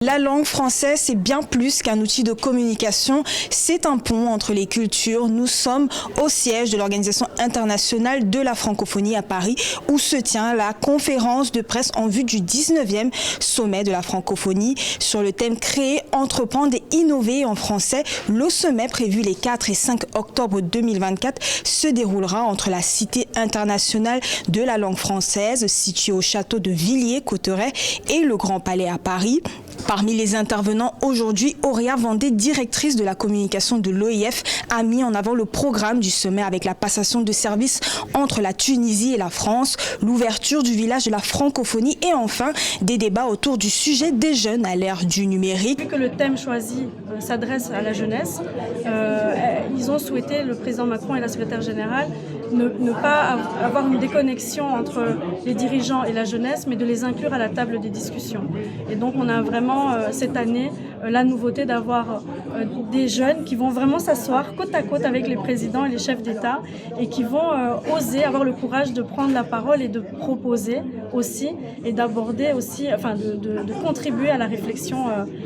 La langue française, c'est bien plus qu'un outil de communication, c'est un pont entre les cultures. Nous sommes au siège de l'Organisation internationale de la francophonie à Paris, où se tient la conférence de presse en vue du 19e sommet de la francophonie sur le thème « Créer, entreprendre et innover en français ». Le sommet prévu les 4 et 5 octobre 2024 se déroulera entre la Cité internationale de la langue française, située au château de Villiers-Cotterêts, et le Grand Palais à Paris. Parmi les intervenants aujourd'hui, Auréa Vendée, directrice de la communication de l'OIF, a mis en avant le programme du sommet avec la passation de services entre la Tunisie et la France, l'ouverture du village de la francophonie et enfin des débats autour du sujet des jeunes à l'ère du numérique. Vu que le thème choisi s'adresse à la jeunesse, ils ont souhaité, le président Macron et la secrétaire générale, ne pas avoir une déconnexion entre les dirigeants et la jeunesse, mais de les inclure à la table des discussions. Et donc on a vraiment cette année la nouveauté d'avoir des jeunes qui vont vraiment s'asseoir côte à côte avec les présidents et les chefs d'État et qui vont oser avoir le courage de prendre la parole et de proposer aussi et d'aborder aussi, enfin de contribuer à la réflexion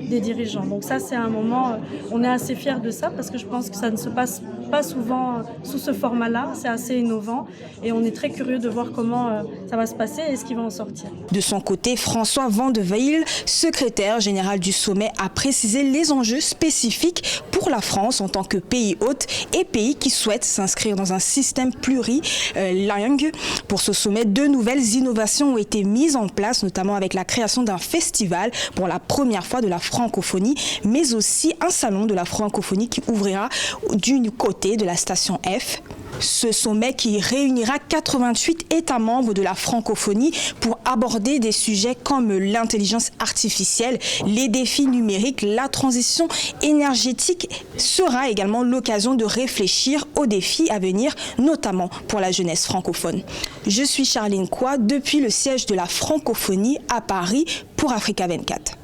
des dirigeants. Donc ça c'est un moment, on est assez fiers de ça parce que je pense que ça ne se passe pas souvent sous ce format-là, c'est assez innovant et on est très curieux de voir comment ça va se passer et ce qui va en sortir. De son côté, François Vandeweijl, secrétaire général du sommet, a précisé les enjeux spécifiques pour la France en tant que pays hôte et pays qui souhaite s'inscrire dans un système plurilingue. Pour ce sommet, 2 nouvelles innovations ont été mises en place, notamment avec la création d'un festival pour la première fois de la francophonie, mais aussi un salon de la francophonie qui ouvrira du côté de la station F. Ce sommet qui réunira 88 États membres de la francophonie pour aborder des sujets comme l'intelligence artificielle, les défis numériques, la transition énergétique sera également l'occasion de réfléchir aux défis à venir, notamment pour la jeunesse francophone. Je suis Charline Kwa depuis le siège de la francophonie à Paris pour Africa 24.